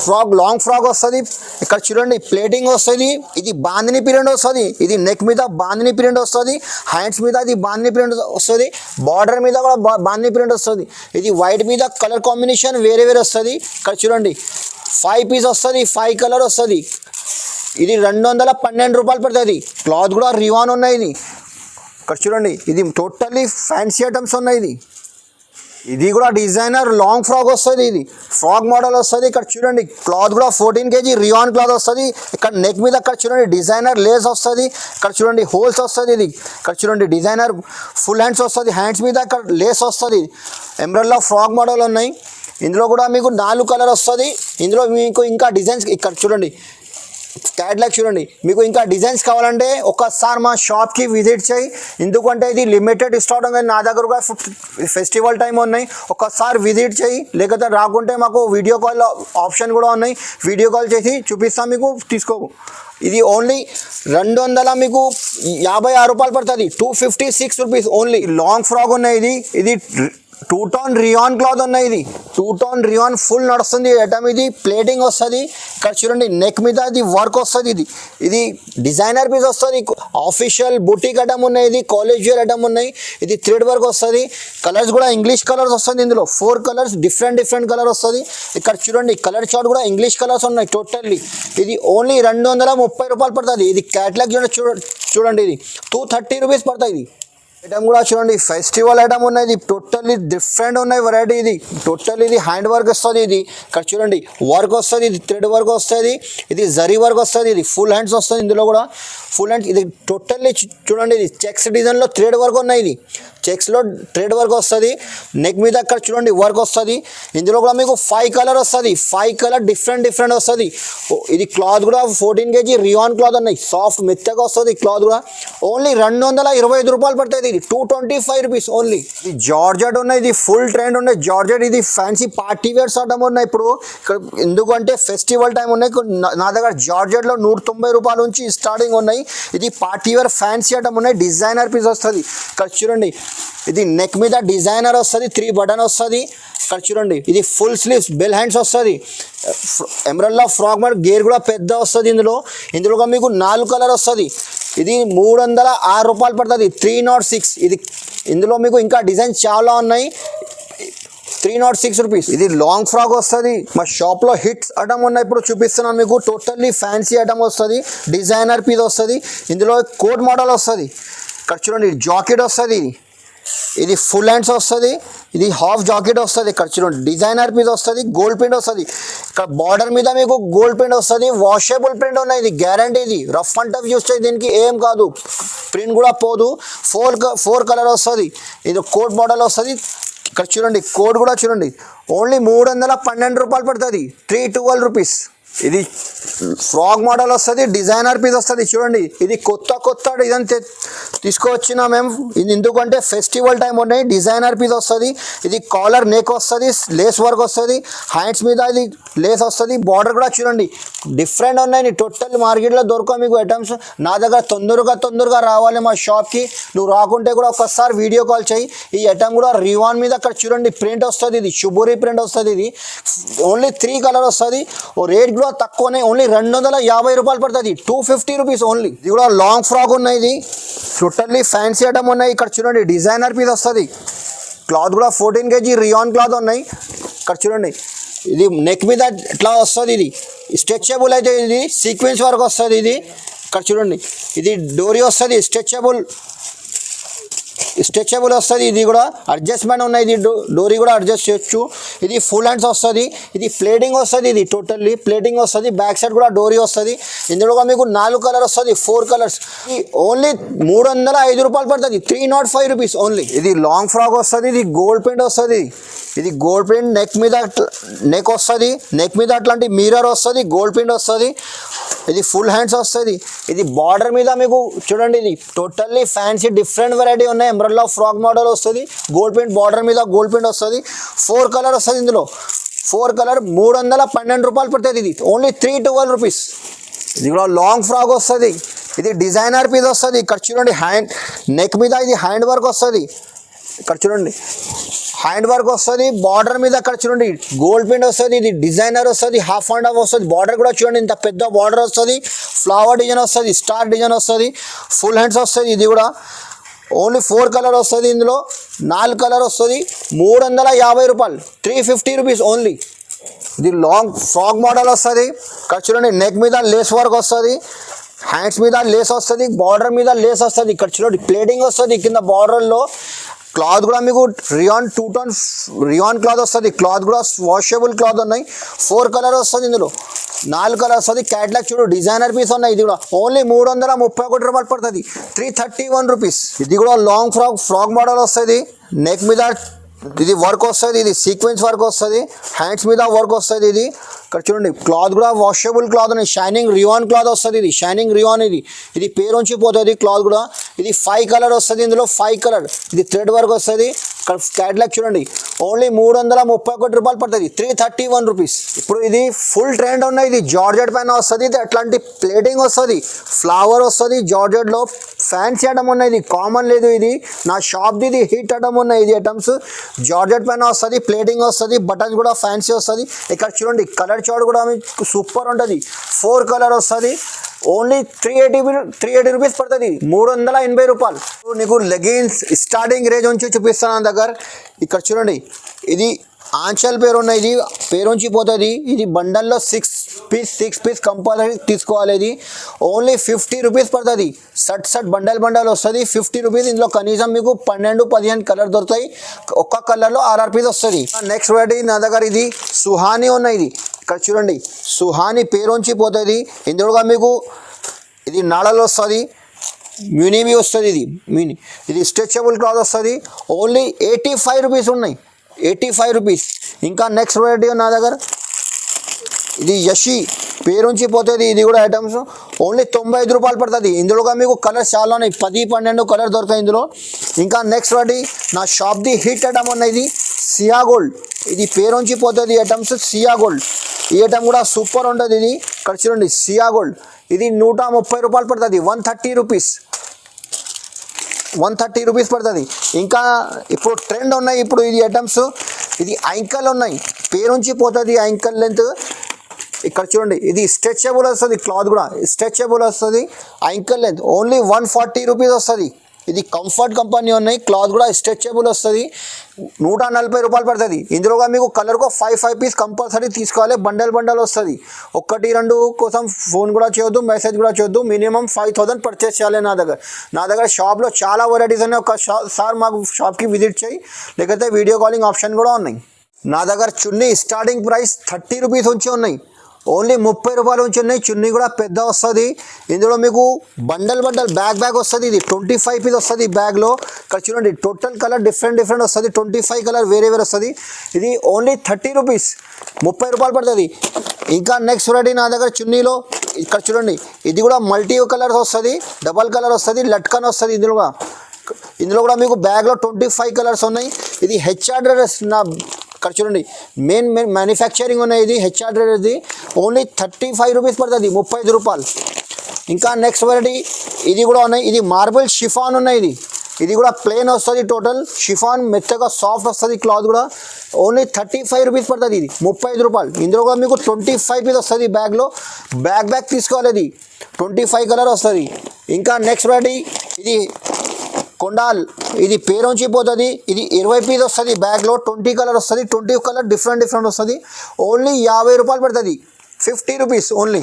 ఫ్రాక్ లాంగ్ ఫ్రాక్ వస్తుంది. ఇక్కడ చూడండి ప్లేటింగ్ వస్తుంది. ఇది బాందిని ప్రింట్ వస్తుంది. ఇది నెక్ మీద బాందిని ప్రింట్ వస్తుంది, హ్యాండ్స్ మీద ఇది బాందిని ప్రింట్ వస్తుంది, బార్డర్ మీద కూడా బాందిని ప్రింట్ వస్తుంది. ఇది వైట్ మీద కలర్ కాంబినేషన్ వేరే వస్తుంది. ఇక్కడ చూడండి 5 పీస్ వస్తుంది, 5 కలర్ వస్తుంది. ఇది 212 రూపాయలు పడుతుంది. క్లాత్ కూడా రివాన్ ఉన్నాయి. ఇక్కడ చూడండి ఇది టోటల్లీ ఫ్యాన్సీ ఐటమ్స్ ఉన్నాయి. ఇది కూడా డిజైనర్ లాంగ్ ఫ్రాక్ వస్తుంది. ఇది ఫ్రాక్ మోడల్ వస్తుంది. ఇక్కడ చూడండి క్లాత్ కూడా 14 kg రియాన్ క్లాత్ వస్తుంది. ఇక్కడ నెక్ మీద ఇక్కడ చూడండి డిజైనర్ లేస్ వస్తుంది. ఇక్కడ చూడండి హోల్స్ వస్తుంది. ఇది ఇక్కడ చూడండి డిజైనర్ ఫుల్ హ్యాండ్స్ వస్తుంది, హ్యాండ్స్ మీద ఇక్కడ లేస్ వస్తుంది. ఎంబ్రాయిడరీలో ఫ్రాక్ మోడల్ ఉన్నాయి. ఇందులో కూడా మీకు 4 కలర్ వస్తుంది. ఇందులో మీకు ఇంకా డిజైన్స్ ఇక్కడ చూడండి క్యాట్లాగ్ చూడండి. మీకు ఇంకా డిజైన్స్ కావాలంటే ఒకసారి మా షాప్కి విజిట్ చేయి. ఎందుకంటే ఇది లిమిటెడ్ స్టాక్ ఉంది. నా దగ్గర కూడా ఫెస్టివల్ టైం ఉన్నాయి. ఒకసారి విజిట్ చేయి, లేకపోతే రాకుంటే మాకు వీడియో కాల్ ఆప్షన్ కూడా ఉన్నాయి. వీడియో కాల్ చేసి చూపిస్తాం, మీకు తీసుకో. ఇది ఓన్లీ 200 మీకు 56 రూపాయలు పడుతుంది, 256 రూపీస్ ఓన్లీ. లాంగ్ ఫ్రాక్ ఉన్నాయి. ఇది 2 టోన్ రియాన్ క్లాత్ ఉన్నాయి. ఇది 2 టోన్ రియాన్ ఫుల్ నడుస్తుంది ఐటమ్. ఇది ప్లేటింగ్ వస్తుంది. ఇక్కడ చూడండి నెక్ మీద ఇది వర్క్ వస్తుంది. ఇది డిజైనర్ పీస్ వస్తుంది. ఆఫీషియల్ బుటీక్ ఐటమ్ ఉన్నాయి. ఇది కాలేజ్ వేర్ ఐటమ్ ఉన్నాయి. ఇది థ్రెడ్ వర్క్ వస్తుంది. కలర్స్ కూడా ఇంగ్లీష్ కలర్స్ వస్తుంది. ఇందులో 4 కలర్స్ డిఫరెంట్ కలర్ వస్తుంది. ఇక్కడ చూడండి కలర్ చార్ట్ కూడా ఇంగ్లీష్ కలర్స్ ఉన్నాయి టోటల్లీ. ఇది ఓన్లీ 230 రూపాయలు పడుతుంది. ఇది క్యాట్లాగ్ చూడండి ఇది 230 రూపీస్ పడుతుంది. ఐటమ్ కూడా చూడండి ఫెస్టివల్ ఐటమ్ ఉన్నాయి. ఇది టోటల్లీ డిఫరెంట్ ఉన్నాయి వెరైటీ. ఇది టోటల్లీ ఇది హ్యాండ్ వర్క్ వస్తుంది. ఇది ఇక్కడ చూడండి వర్క్ వస్తుంది. ఇది థ్రెడ్ వర్క్ వస్తుంది. ఇది జరీ వర్క్ వస్తుంది. ఇది ఫుల్ హ్యాండ్స్ వస్తుంది. ఇందులో కూడా ఫుల్ హ్యాండ్స్. ఇది టోటల్లీ చూడండి ఇది చెక్స్ డిజైన్లో థ్రెడ్ వర్క్ ఉన్నాయి. ఇది చెక్స్లో థ్రెడ్ వర్క్ వస్తుంది. నెక్ మీద అక్కడ చూడండి వర్క్ వస్తుంది. ఇందులో కూడా మీకు 5 కలర్ వస్తుంది. 5 కలర్ డిఫరెంట్ వస్తుంది. ఇది క్లాత్ కూడా 14 kg రియాన్ క్లాత్ ఉన్నాయి. సాఫ్ట్ మెత్తగా వస్తుంది క్లాత్ కూడా. ఓన్లీ 225 రూపాయలు పడుతుంది. ఇది 225 రూపీస్ ఓన్లీ. ఇది జార్జెట్ ఉన్నాయి. ఇది ఫుల్ ట్రెండ్ ఉన్నాయి జార్జెట్. ఇది ఫ్యాన్సీ పార్టీ వేర్స్ ఐటమ్ ఉన్నాయి ఇప్పుడు. ఇక్కడ ఎందుకంటే ఫెస్టివల్ టైం ఉన్నాయి. నా దగ్గర జార్జెట్లో 190 రూపాయల నుంచి స్టార్టింగ్ ఉన్నాయి. ఇది పార్టీ వేర్ ఫ్యాన్సీ ఐటమ్ ఉన్నాయి. డిజైనర్ పీస్ వస్తుంది. ఇక్కడ చూడండి ఇది నెక్ మీద డిజైనర్ వస్తుంది, 3 బటన్ వస్తుంది. ఇక్కడ చూడండి ఇది ఫుల్ స్లీవ్స్ బెల్ హ్యాండ్స్ వస్తుంది. ఎంబ్రాయిడరీలో ఫ్రాక్ మోడల్ గేర్ కూడా పెద్ద వస్తుంది. ఇందులో మీకు 4 కలర్ వస్తుంది. ఇది 306 రూపాయలు పడుతుంది, 306. ఇది ఇందులో మీకు ఇంకా డిజైన్స్ చాలా ఉన్నాయి. 306 రూపీస్. ఇది లాంగ్ ఫ్రాక్ వస్తుంది. మా షాప్లో హిట్స్ ఐటమ్ ఉన్నాయి. ఇప్పుడు చూపిస్తున్నాను మీకు. టోటల్లీ ఫ్యాన్సీ ఐటమ్ వస్తుంది. డిజైనర్ పీస్ వస్తుంది. ఇందులో కోట్ మోడల్ వస్తుంది. ఇక్కడ చూడండి జాకెట్ వస్తుంది. ఇది ఫుల్ హ్యాండ్స్ వస్తుంది. ఇది హాఫ్ జాకెట్ వస్తుంది. ఇక్కడ చూడండి డిజైనర్ పీస్ వస్తుంది. గోల్డ్ ప్రింట్ వస్తుంది. ఇక్కడ బార్డర్ మీద మీకు గోల్డ్ ప్రింట్ వస్తుంది. వాషబుల్ ప్రింట్ ఉన్నాయి. ఇది గ్యారంటీ. ఇది రఫ్ అండ్ టఫ్ యూస్ చేసి దీనికి ఏం కాదు, ప్రింట్ కూడా పోదు. 4 కలర్ వస్తుంది. ఇది కోట్ మోడల్ వస్తుంది. ఇక్కడ చూడండి కోడ్ కూడా చూడండి ఓన్లీ 312 రూపాయలు పడుతుంది, 312 రూపీస్. ఇది ఫ్రాక్ మోడల్ వస్తుంది. డిజైనర్ పీస్ వస్తుంది. చూడండి ఇది కొత్త డిజైన్ తీసుకువచ్చిన మేము. ఇది ఎందుకంటే ఫెస్టివల్ టైం ఉన్నాయి. డిజైనర్ పీస్ వస్తుంది. ఇది కాలర్ నెక్ వస్తుంది, లేస్ వర్క్ వస్తుంది. హ్యాండ్స్ మీద ఇది లేస్ వస్తుంది. బార్డర్ కూడా చూడండి డిఫరెంట్ ఉన్నాయి. టోటల్ మార్కెట్లో దొరకవు మీకు ఐటమ్స్. నా దగ్గర తొందరగా రావాలి మా షాప్కి. నువ్వు రాకుంటే కూడా ఒకసారి వీడియో కాల్ చేయి. ఈ ఐటమ్ కూడా రివాన్ మీద అక్కడ చూడండి ప్రింట్ వస్తుంది. ఇది షుబూరి ప్రింట్ వస్తుంది. ఇది ఓన్లీ 3 కలర్ వస్తుంది. రేట్ కూడా తక్కువనే, ఓన్లీ 250 రూపాయలు పడుతుంది, 250 రూపీస్ ఓన్లీ. ఇది కూడా లాంగ్ ఫ్రాక్ ఉన్నాయి, ఇది టోటల్లీ ఫ్యాన్సీ ఐటమ్ ఉన్నాయి. ఇక్కడ చూడండి డిజైనర్ పీస్ వస్తుంది, క్లాత్ కూడా 14 kg రియాన్ క్లాత్ ఉన్నాయి. ఇక్కడ చూడండి ఇది నెక్ మీద ఇట్లా వస్తుంది, ఇది స్ట్రెచబుల్ అయితే, ఇది సీక్వెన్స్ వర్క్ వస్తుంది. ఇది ఇక్కడ చూడండి ఇది డోరీ వస్తుంది, స్ట్రెచబుల్ వస్తుంది. ఇది కూడా అడ్జస్ట్మెంట్ ఉన్నాయి, ఇది డోరీ కూడా అడ్జస్ట్ చేయొచ్చు. ఇది ఫుల్ హ్యాండ్స్ వస్తుంది, ఇది ప్లేటింగ్ వస్తుంది, ఇది టోటల్లీ ప్లేటింగ్ వస్తుంది. బ్యాక్ సైడ్ కూడా డోరీ వస్తుంది. ఇందులో మీకు 4 కలర్ వస్తుంది, 4 కలర్స్. ఓన్లీ 305 రూపాయలు పడుతుంది, 305 రూపీస్ ఓన్లీ. ఇది లాంగ్ ఫ్రాక్ వస్తుంది, ఇది గోల్డ్ ప్రింట్ వస్తుంది. ఇది గోల్డ్ ప్రింట్ నెక్ వస్తుంది, నెక్ మీద అట్లాంటి మిర్రర్ వస్తుంది, గోల్డ్ ప్రింట్ వస్తుంది. ఇది ఫుల్ హ్యాండ్స్ వస్తుంది. ఇది బార్డర్ మీద మీకు చూడండి, ఇది టోటల్లీ ఫ్యాన్సీ డిఫరెంట్ వెరైటీ ఉన్నాయి. ఎంబ్రెల్లా ఫ్రాక్ మోడల్ వస్తుంది, గోల్డ్ ప్రింట్ బార్డర్ మీద గోల్డ్ ప్రింట్ వస్తుంది. 4 కలర్ వస్తుంది, ఇందులో 4 కలర్ 312 రూపాయలు పడుతుంది. ఇది ఓన్లీ 312 రూపీస్. ఇది కూడా లాంగ్ ఫ్రాక్ వస్తుంది, ఇది డిజైనర్ పీస్ వస్తుంది. ఇక్కడ చూడండి నెక్ మీద ఇది హ్యాండ్ వర్క్ వస్తుంది. ఇక్కడ చూడండి హ్యాండ్ వర్క్ వస్తుంది, బార్డర్ మీద అక్కడ చూడండి గోల్డ్ ప్రింట్ వస్తుంది. ఇది డిజైనర్ వస్తుంది, హాఫ్ అండ్ హాఫ్ వస్తుంది. బార్డర్ కూడా చూడండి ఇంత పెద్ద బార్డర్ వస్తుంది, ఫ్లవర్ డిజైన్ వస్తుంది, స్టార్ డిజైన్ వస్తుంది, ఫుల్ హ్యాండ్స్ వస్తుంది. ఇది కూడా ఓన్లీ 4 కలర్ వస్తుంది, ఇందులో 4 కలర్ వస్తుంది, 350 రూపాయలు, 350 రూపీస్ ఓన్లీ. ఇది లాంగ్ ఫ్రాక్ మోడల్ వస్తుంది. ఇక్కడ చూడండి నెక్ మీద లేస్ వర్క్ వస్తుంది, హ్యాండ్స్ మీద లేస్ వస్తుంది, బార్డర్ మీద లేస్ వస్తుంది. ఇక్కడ చూడండి ప్లేటింగ్ వస్తుంది కింద బార్డర్లో. క్లాత్ కూడా మీకు రియాన్ 2 టోన్ రియాన్ క్లాత్ వస్తుంది, క్లాత్ కూడా వాషబుల్ క్లాత్ ఉన్నాయి. 4 కలర్ వస్తుంది, ఇందులో 4 కలర్ వస్తుంది. క్యాట్లాగ్ చూడు డిజైనర్ పీస్ ఉన్నాయి. ఇది కూడా ఓన్లీ 331 రూపాయలు పడుతుంది, 331 రూపీస్. ఇది కూడా లాంగ్ ఫ్రాక్ మోడల్ వస్తుంది. నెక్ మీద ఇది వర్క్ వస్తుంది, ఇది సీక్వెన్స్ వర్క్ వస్తుంది, హ్యాండ్స్ మీద వర్క్ వస్తుంది. ఇది ఇక్కడ చూడండి క్లాత్ కూడా వాషబుల్ క్లాత్ ఉన్నాయి, షైనింగ్ రియాన్ క్లాత్ వస్తుంది. ఇది షైనింగ్ రియాన్, ఇది పేరుంచి పోతుంది క్లాత్ కూడా. ఇది 5 కలర్ వస్తుంది, ఇందులో 5 కలర్. ఇది థ్రెడ్ వర్క్ వస్తుంది. ఇక్కడ క్యాట్లాగ్ చూడండి ఓన్లీ 331 రూపాయలు పడుతుంది, 331 రూపీస్. ఇప్పుడు ఇది ఫుల్ ట్రెండ్ ఉన్నాయి, ఇది జార్జెట్ పైన వస్తుంది. ఇది అట్లాంటి ప్లేటింగ్ వస్తుంది, ఫ్లవర్ వస్తుంది జార్జెట్లో. ఫ్యాన్సీ ఐటమ్ ఉన్నాయి, ఇది కామన్ లేదు. ఇది నా షాప్ది, ఇది హిట్ ఐటమ్ ఉన్నాయి. ఇది ఐటమ్స్ జార్జెట్ పైన వస్తుంది, ప్లేటింగ్ వస్తుంది, బటన్స్ కూడా ఫ్యాన్సీ వస్తుంది. ఇక్కడ చూడండి కలర్ చార్ట్ కూడా మీకు సూపర్ ఉంటుంది. 4 కలర్ వస్తుంది, ఓన్లీ 380 రూపీస్ పడుతుంది, 380 రూపాయలు. నీకు లెగిన్స్ స్టార్టింగ్ రేంజ్ నుంచి చూపిస్తాను నా దగ్గర. ఇక్కడ చూడండి ఇది ఆంచల్ పేరు ఉన్నాయి, ఇది పేరుంచి పోతుంది. ఇది బండల్లో 6 పీస్ కంపల్సరీ తీసుకోవాలి. ఇది ఓన్లీ 50 రూపీస్ పడుతుంది. షర్ట్ బండల్ వస్తుంది, 50 రూపీస్. ఇందులో కనీసం మీకు 12-15 కలర్ దొరుకుతాయి. ఒక్క కలర్లో 6 పీస్ వస్తుంది. నెక్స్ట్ వెరైటీ నా దగ్గర ఇది సుహానీ ఉన్నాయి. ఇది ఇక్కడ చూడండి సుహానీ పేరుంచి పోతుంది. ఇందులో మీకు ఇది నాడలు వస్తుంది, మ్యూనివి వస్తుంది. ఇది స్ట్రెచబుల్ క్లాత్ వస్తుంది. ఓన్లీ 85 రూపీస్ ఉన్నాయి, 85 రూపీస్. ఇంకా నెక్స్ట్ వెరైటీ నా దగ్గర ఇది యషి పేరుంచి పోతుంది. ఇది కూడా ఐటమ్స్ ఓన్లీ 95 రూపాయలు పడుతుంది. ఇందులో మీకు కలర్స్ చాలా ఉన్నాయి, 10-12 కలర్ దొరుకుతాయి ఇందులో. ఇంకా నెక్స్ట్ వెరైటీ నా షాప్ది హిట్ ఐటమ్ ఉన్నాయి, ఇది సియా గోల్డ్. ఇది పేరుంచి పోతుంది ఐటమ్స్ సియా గోల్డ్. ఈ ఐటమ్ కూడా సూపర్ ఉంటుంది. ఇది ఇక్కడ చూడండి సియా గోల్డ్. ఇది 130 రూపాయలు పడుతుంది, 130 రూపీస్, 130 రూపీస్ పడుతుంది. ఇంకా ఇప్పుడు ట్రెండ్ ఉన్నాయి ఇప్పుడు ఇది ఐటమ్స్. ఇది యాంకల్ ఉన్నాయి, పేరుంచి పోతుంది యాంకల్ లెంత్. ఇక్కడ చూడండి ఇది స్ట్రెచబుల్ వస్తుంది, క్లాత్ కూడా స్ట్రెచబుల్ వస్తుంది. యాంకల్ లెంత్ ఓన్లీ 140 రూపీస్ వస్తుంది. ఇది కంఫర్ట్ కంపెనీ ఉన్నాయి, క్లాత్ కూడా స్ట్రెచబుల్ వస్తుంది, 140 రూపాయలు పడుతుంది. ఇందులో మీకు కలర్కు 5 పీస్ కంపల్సరీ తీసుకోవాలి. బండల్ వస్తుంది. 1-2 కోసం ఫోన్ కూడా చేయొద్దు, మెసేజ్ కూడా చేయొద్దు. మినిమం 5000 పర్చేస్ చేయాలి. నా దగ్గర షాప్లో చాలా వెరైటీస్ ఉన్నాయి. ఒకసారి మాకు షాప్కి విజిట్ చేయి, లేకపోతే వీడియో కాలింగ్ ఆప్షన్ కూడా ఉన్నాయి. నా దగ్గర చున్నీ స్టార్టింగ్ ప్రైస్ 30 రూపీస్ నుంచి ఉన్నాయి, ఓన్లీ 30 రూపాయల నుంచి ఉన్నాయి. చున్నీ కూడా పెద్ద వస్తుంది. ఇందులో మీకు బండల్ బ్యాగ్ వస్తుంది. ఇది 25 పీస్ వస్తుంది బ్యాగ్లో. ఇక్కడ చూడండి టోటల్ కలర్ డిఫరెంట్ వస్తుంది, 25 కలర్ వేరే వస్తుంది. ఇది ఓన్లీ 30 రూపీస్, 30 రూపాయలు పడుతుంది. ఇంకా నెక్స్ట్ వెరైటీ నా దగ్గర చున్నీలో ఇక్కడ చూడండి ఇది కూడా మల్టీ కలర్స్ వస్తుంది, డబల్ కలర్ వస్తుంది, లట్కన్ వస్తుంది. ఇందులో కూడా మీకు బ్యాగ్లో 25 కలర్స్ ఉన్నాయి. ఇది హెచ్ఆర్డర్స్ నా ఇక్కడ చూడండి మెయిన్ మ్యానుఫ్యాక్చరింగ్ ఉన్నాయి. ఇది హెచ్ఆర్డర్ది ఓన్లీ 35 రూపీస్ పడుతుంది, 35 రూపాయలు. ఇంకా నెక్స్ట్ వెరైటీ ఇది కూడా ఉన్నాయి. ఇది మార్బుల్ షిఫాన్ ఉన్నాయి. ఇది ఇది కూడా ప్లెయిన్ వస్తుంది టోటల్ షిఫాన్ మెత్తగా సాఫ్ట్ వస్తుంది క్లాత్ కూడా ఓన్లీ 35 రూపీస్ పడుతుంది ఇది 35 రూపాయలు ఇందులో కూడా మీకు 25 పీస్ వస్తుంది బ్యాగ్లో బ్యాగ్ తీసుకోవాలి ఇది 25 కలర్ వస్తుంది ఇంకా నెక్స్ట్ వెరైటీ ఇది కొండాల్ ఇది పేరుంచి పోతుంది ఇది 20 పీస్ వస్తుంది బ్యాగ్లో 20 కలర్ వస్తుంది 20 కలర్ డిఫరెంట్ వస్తుంది ఓన్లీ 50 రూపాయలు పడుతుంది 50 రూపీస్ ఓన్లీ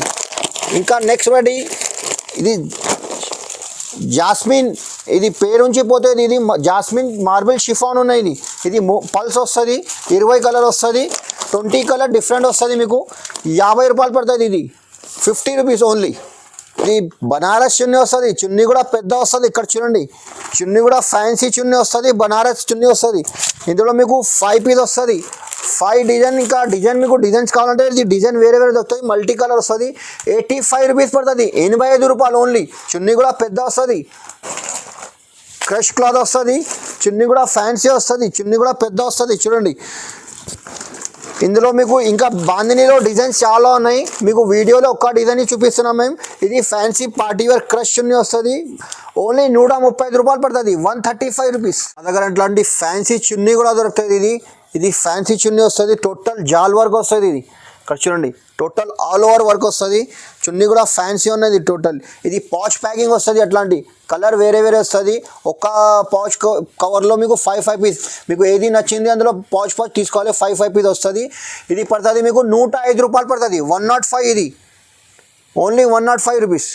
ఇంకా నెక్స్ట్ వెరైటీ ఇది జాస్మిన్ ఇది పేరుంచి పోతుంది ఇది జాస్మిన్ మార్బుల్ షిఫాన్ ఉన్నాయి ఇది పల్స్ వస్తుంది 20 కలర్ వస్తుంది 20 కలర్ డిఫరెంట్ వస్తుంది మీకు 50 రూపాయలు పడుతుంది ఇది 50 రూపీస్ ఓన్లీ ఇది బనారస్ చున్నీ వస్తుంది చున్నీ కూడా పెద్ద వస్తుంది ఇక్కడ చూడండి చున్నీ కూడా ఫ్యాన్సీ చున్నీ వస్తుంది బనారస్ చున్నీ వస్తుంది ఇందులో మీకు 5 పీస్ వస్తుంది 5 డిజైన్ ఇంకా డిజైన్ మీకు డిజైన్స్ కావాలంటే ఇది డిజైన్ వేరే దొరుకుతుంది మల్టీ కలర్ వస్తుంది 85 రూపీస్ పడుతుంది 85 రూపాయలు ఓన్లీ చున్నీ కూడా పెద్ద వస్తుంది క్రష్ క్లాత్ వస్తుంది చున్నీ కూడా ఫ్యాన్సీ వస్తుంది చున్నీ కూడా పెద్ద వస్తుంది చూడండి ఇందులో మీకు ఇంకా బాందినీలో డిజైన్స్ చాలా ఉన్నాయి మీకు వీడియోలో ఒక్క డిజైన్ చూపిస్తున్నాం మేము ఇది ఫ్యాన్సీ పార్టీ వేర్ క్రష్ చున్నీ వస్తుంది ఓన్లీ 135 రూపాయలు పడుతుంది 135 రూపీస్ మా దగ్గర అట్లాంటి ఫ్యాన్సీ చున్నీ కూడా దొరుకుతుంది ఇది ఫ్యాన్సీ చున్నీ వస్తుంది టోటల్ జాల్ వర్క్ వస్తుంది ఇది ఇక్కడ చూడండి టోటల్ ఆల్ ఓవర్ వర్క్ వస్తుంది చున్నీ కూడా ఫ్యాన్సీ ఉన్నది టోటల్ ఇది పాచ్ ప్యాకింగ్ వస్తుంది అట్లాంటి కలర్ వేరే వస్తుంది ఒక పాచ్ కవర్లో మీకు 5 పీస్ మీకు ఏది నచ్చింది అందులో పాచ్ తీసుకోవాలి 5 పీస్ వస్తుంది ఇది పడుతుంది మీకు 105 రూపాయలు పడుతుంది 105 ఇది ఓన్లీ 105 రూపీస్